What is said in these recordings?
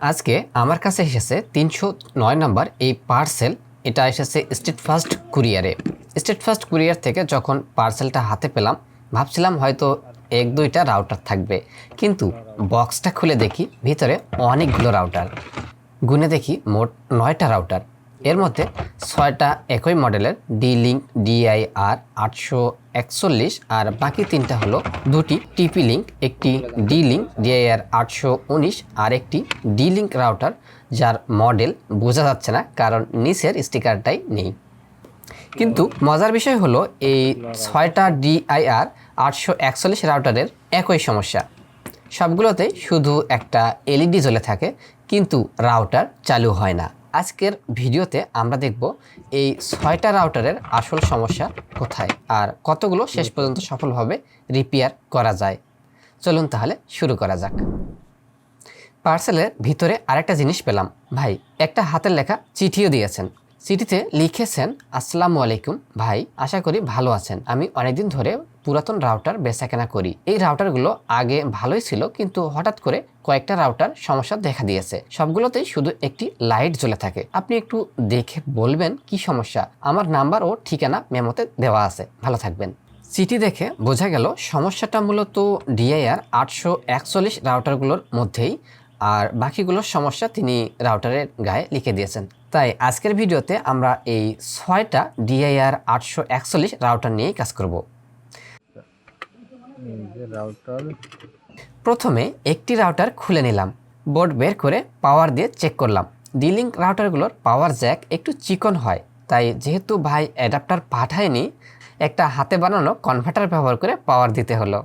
আজকে আমার কাছে এসেছে 309 নাম্বার এই পার্সেল। এটা এসেছে স্টেট ফার্স্ট কুরিয়ারে। স্টেট ফার্স্ট কুরিয়ার থেকে যখন পার্সেলটা হাতে পেলাম ভাবছিলাম হয়তো এক দুইটা রাউটার থাকবে, কিন্তু বক্সটা খুলে দেখি ভিতরে অনেকগুলো রাউটার। গুনে দেখি মোট 9টা রাউটার। এর মধ্যে 6টা একই মডেলের ডি-লিঙ্ক DIR 841 আর বাকি 3টা হলো দুটি টিপি লিঙ্ক, একটি ডি-লিঙ্ক DIR 819 আর একটি ডি-লিঙ্ক রাউটার যার মডেল বোঝা যাচ্ছে না কারণ নিচের স্টিকারটাই নেই। কিন্তু মজার বিষয় হলো এই 6টা DIR 841 রাউটারের একই সমস্যা, সবগুলোতেই শুধু একটা এলইডি জ্বলে থাকে কিন্তু রাউটার চালু হয় না। আজকের ভিডিওতে আমরা দেখব এই 6টা রাউটারের আসল সমস্যা কোথায় আর কতগুলো শেষ পর্যন্ত সফলভাবে রিপেয়ার করা যায়। চলুন তাহলে শুরু করা যাক। পার্সেলের ভিতরে আরেকটা জিনিস পেলাম। ভাই একটা হাতের লেখা চিঠিও দিয়েছেন। চিঠিতে লিখেছেন, আসসালামু আলাইকুম ভাই, আশা করি ভালো আছেন। আমি অনেকদিন ধরে পুরাতন রাউটার বেচাকেনা করি। এই রাউটারগুলো আগে ভালোই ছিল, কিন্তু হঠাৎ করে কয়েকটা রাউটার সমস্যা দেখা দিয়েছে। সবগুলোতেই শুধু একটি লাইট জ্বলে থাকে। আপনি একটু দেখে বলবেন কি সমস্যা? আমার নাম্বার ও ঠিকানা মেমোতে দেওয়া আছে। ভালো থাকবেন। চিঠি দেখে বোঝা গেল সমস্যাটা মূলত DIR 841 রাউটারগুলোর মধ্যেই, আর বাকিগুলোর সমস্যা তিনি রাউটারের গায়ে লিখে দিয়েছেন। তাই আজকের ভিডিওতে আমরা এই 6টা DIR 841 রাউটার নিয়েই কাজ করব। প্রথমে একটি রাউটার খুলে নিলাম, বোর্ড বের করে পাওয়ার দিয়ে চেক করলাম। ডি-লিঙ্ক রাউটারগুলোর পাওয়ার জ্যাক একটু চিকন হয়, তাই যেহেতু ভাই অ্যাডাপ্টার পাঠায়নি, একটা হাতে বানানো কনভার্টার ব্যবহার করে পাওয়ার দিতে হলো।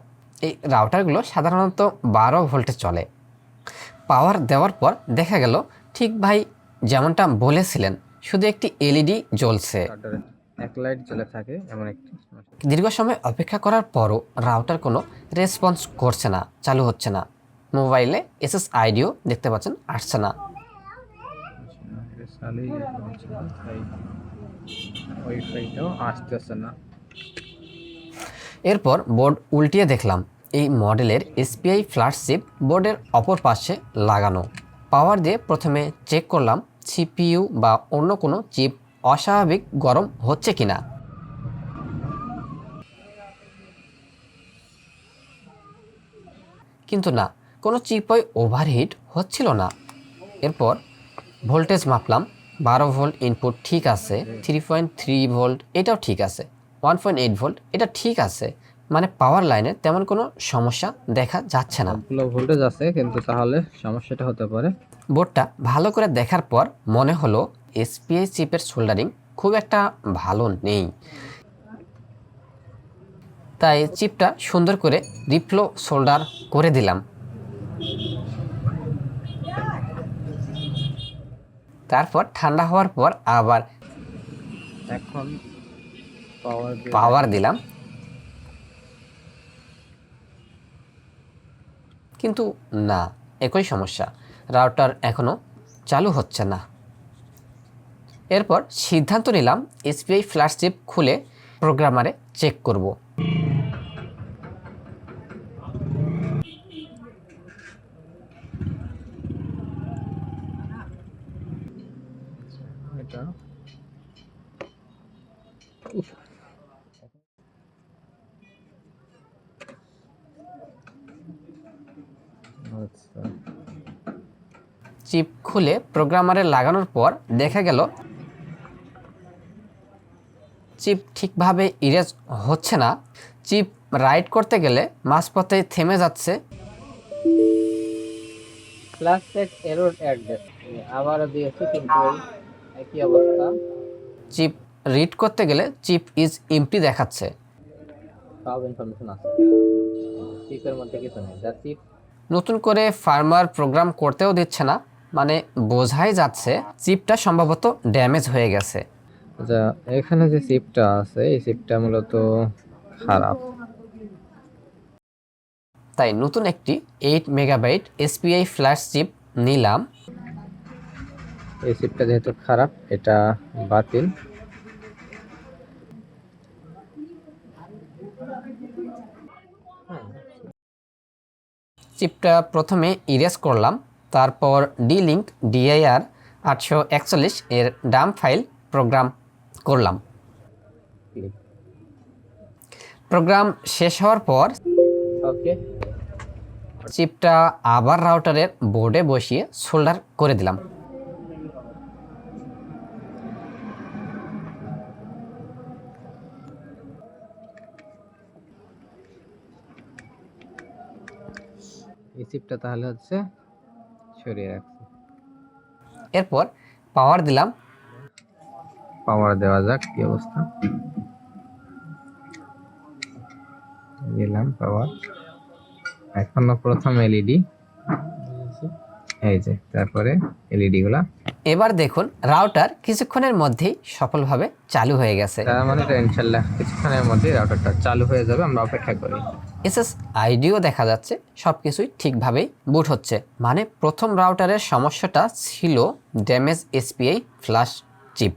এই রাউটারগুলো সাধারণত 12 ভোল্টে চলে। পাওয়ার দেওয়ার পর দেখা গেল ঠিক ভাই যেমনটা বলেছিলেন, শুধু একটি এলইডি জ্বলছে, এক লাইট জ্বলে থাকে এমন একটি। দীর্ঘ সময় অপেক্ষা করার পরও রাউটার কোনো রেসপন্স করছে না, চালু হচ্ছে না। মোবাইলে SSIDও দেখতে পাচ্ছেন, আসছে না। ওয়াইফাইটাও আসতেছে না। এরপর বোর্ড উল্টিয়ে দেখলাম এই মডেলের SPI ফ্ল্যাশ চিপ বোর্ডের অপর পাশে লাগানো। পাওয়ার দিয়ে প্রথমে চেক করলাম CPU বা অন্য কোনো চিপ অস্বাভাবিক গরম হচ্ছে কিনা। কিন্তু না, কোনো চিপই ওভারহিট হচ্ছিল না। এরপর ভোল্টেজ মাপলাম, 12 ভোল্ট ইনপুট ঠিক আছে, 3.3 ভোল্ট এটাও ঠিক আছে, 1.8 ভোল্ট এটা ঠিক আছে, মানে পাওয়ার লাইনে তেমন কোনো সমস্যা দেখা যাচ্ছে না। সবগুলো ভোল্টেজ আছে, কিন্তু তাহলে সমস্যাটা হতে পারে। বোর্ডটা ভালো করে দেখার পর মনে হলো SPI চিপের সোল্ডারিং খুব একটা ভালো নেই, তাই চিপটা সুন্দর করে রিফ্লো সোল্ডার করে দিলাম। তারপর ঠান্ডা হওয়ার পর আবার এখন পাওয়ার দিলাম, কিন্তু না, একই সমস্যা, রাউটার এখনো চালু হচ্ছে না। এরপর সিদ্ধান্ত নিলাম SPI ফ্ল্যাশ চিপ খুলে প্রোগ্রামারে চেক করব। এটা আচ্ছা, চিপ খুলে প্রোগ্রামারে লাগানোর পর দেখা গেল চিপ ঠিকভাবে ইরেজ হচ্ছে না। চিপ রাইট করতে গেলে মাঝপথে থেমে যাচ্ছে। ফ্ল্যাশ সেট এরর অ্যাড্রেস আবারও দিয়েছে, কিন্তু একই অবস্থা। চিপ রিড করতে গেলে চিপ ইজ এমটি দেখাচ্ছে। সব ইনফরমেশন আছে, চিপের মধ্যে কিছু নেই। যা চিপ নতুন করে ফার্মার প্রোগ্রাম করতেও দিচ্ছে না, মানে বোঝাই যাচ্ছে চিপটা সম্ভবত ড্যামেজ হয়ে গেছে। আচ্ছা, এখানে যে চিপটা আছে এই চিপটা মূলত খারাপ। তাই নতুন একটি 8 মেগাবাইট SPI ফ্ল্যাশ চিপ নিলাম। এই চিপটা যেহেতু খারাপ, এটা বাতিল। চিপটা প্রথমে ইরেজ করলাম, তারপর D-Link DIR 841 এর ডাম্প ফাইল প্রোগ্রাম করলাম। প্রোগ্রাম শেষ হওয়ার পর ওকে, চিপটা আবার রাউটারের বোর্ডে বসিয়ে সোল্ডার করে দিলাম। এই চিপটা তাহলে হচ্ছে সরিয়ে রাখছি। এরপর পাওয়ার দিলাম। পাওয়ার দেওয়া যাক, কি অবস্থা। দিলাম পাওয়ার। এখনো প্রথম এলইডি, এই যে, তারপরে এলইডি গুলা। এবার দেখুন রাউটার কিছুক্ষণের মধ্যেই সফলভাবে চালু হয়ে গেছে। তার মানে এটা ইনশাআল্লাহ কিছুক্ষণের মধ্যে রাউটারটা চালু হয়ে যাবে, আমরা অপেক্ষা করি। SSIDও দেখা যাচ্ছে, সব কিছুই ঠিকভাবেই বুট হচ্ছে। মানে প্রথম রাউটারের সমস্যাটা ছিল ড্যামেজ SPI ফ্ল্যাশ চিপ।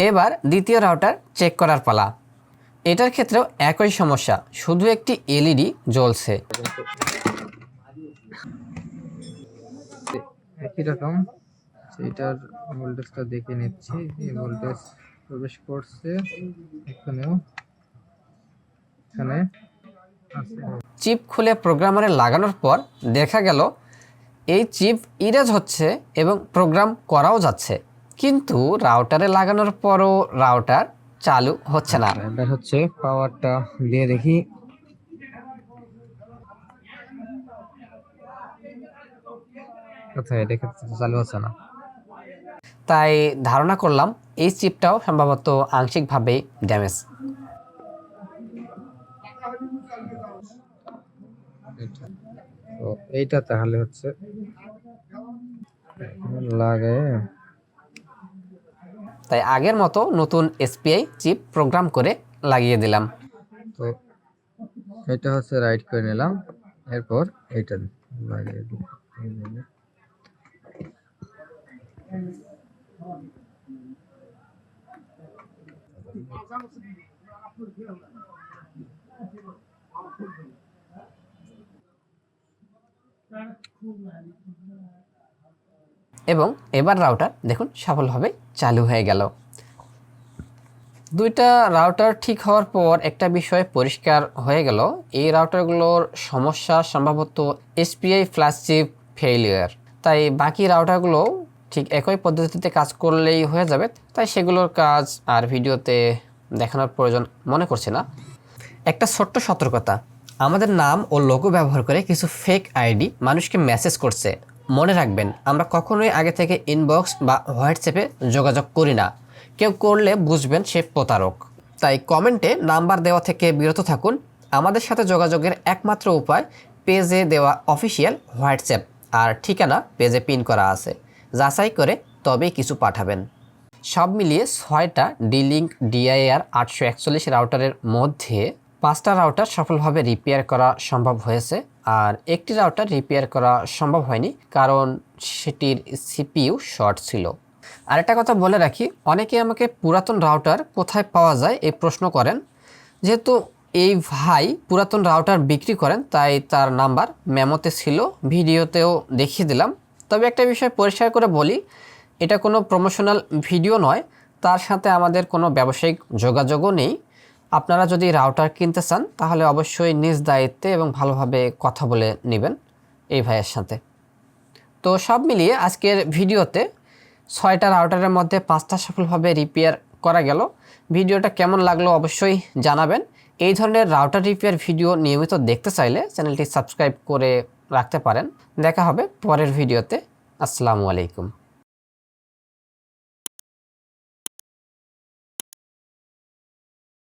এবার দ্বিতীয় রাউটার চেক করার পালা। এটার ক্ষেত্রেও একই সমস্যা, শুধু একটি এলইডি জ্বলছে। একই রকম, এটার ভোল্টেজটা দেখে নিচ্ছি, এই ভোল্টেজ প্রবেশ করছে এখানেও, এখানে আছে। চিপ খুলে প্রোগ্রামারে লাগানোর পর দেখা গেল এই চিপ ইরেজ হচ্ছে এবং প্রোগ্রাম করাও যাচ্ছে, কিন্তু রাউটারে লাগানোর পরও রাউটার চালু হচ্ছে না। এবার হচ্ছে পাওয়ারটা দিয়ে দেখি। কোথায়, এটা ক্ষেত্রে চালু হচ্ছে না। তাই ধারণা করলাম এই চিপটাও সম্ভবত আংশিকভাবেই ড্যামেজ। তো এইটা তাহলে হচ্ছে লাগে। তাই আগের মতো নতুন SPI চিপ প্রোগ্রাম করে লাগিয়ে দিলাম। তো এটা হচ্ছে রাইট করে নিলাম, এরপর এইটা লাগিয়ে দিই। এবং এবার রাউটার দেখুন সফলভাবে চালু হয়ে গেল। দুইটা রাউটার ঠিক হওয়ার পর একটা বিষয় পরিষ্কার হয়ে গেল, এই রাউটারগুলোর সমস্যা সম্ভবত SPI ফ্ল্যাশ চিপ ফেইলিয়ার। তাই বাকি রাউটারগুলো ঠিক একই পদ্ধতিতে কাজ করলেই হয়ে যাবে, তাই সেগুলোর কাজ আর ভিডিওতে দেখানোর প্রয়োজন মনে করছে না। একটা ছোট্ট সতর্কতা, আমাদের নাম ও লোগো ব্যবহার করে কিছু ফেক আইডি মানুষকে মেসেজ করছে। মনে রাখবেন, আমরা কখনোই আগে থেকে ইনবক্স বা হোয়াটসঅ্যাপে যোগাযোগ করি না। কেউ করলে বুঝবেন সে প্রতারক। তাই কমেন্টে নাম্বার দেওয়া থেকে বিরত থাকুন। আমাদের সাথে যোগাযোগের একমাত্র উপায় পেজে দেওয়া অফিসিয়াল হোয়াটসঅ্যাপ, আর ঠিকানা পেজে পিন করা আছে। যাচাই করে তবেই কিছু পাঠাবেন। সব মিলিয়ে 6টা D-Link DIR 841 রাউটারের মধ্যে 5টা রাউটার সফলভাবে রিপেয়ার করা সম্ভব হয়েছে, আর একটি রাউটার রিপেয়ার করা সম্ভব হয়নি, কারণ সেটির CPU শর্ট ছিল। আরেকটা কথা বলে রাখি, অনেকে আমাকে পুরাতন রাউটার কোথায় পাওয়া যায় এই প্রশ্ন করেন। যেহেতু এই ভাই পুরাতন রাউটার বিক্রি করেন, তাই তার নাম্বার মেমোতে ছিল, ভিডিওতেও দেখিয়ে দিলাম। তবে একটা বিষয় পরিষ্কার করে বলি, এটা কোনো প্রমোশনাল ভিডিও নয়, তার সাথে আমাদের কোনো ব্যবসায়িক যোগাযোগও নেই। আপনারা যদি রাউটার কিনতে চান তাহলে অবশ্যই নিজ দায়িত্বে এবং ভালোভাবে কথা বলে নেবেন এই ভাইয়ের সাথে। তো সব মিলিয়ে আজকের ভিডিওতে 6টা রাউটারের মধ্যে 5টা সফলভাবে রিপেয়ার করা গেল। ভিডিওটা কেমন লাগলো অবশ্যই জানাবেন। এই ধরনের রাউটার রিপেয়ার ভিডিও নিয়মিত দেখতে চাইলে চ্যানেলটি সাবস্ক্রাইব করে রাখতে পারেন। দেখা হবে পরের ভিডিওতে। আসসালামু আলাইকুম।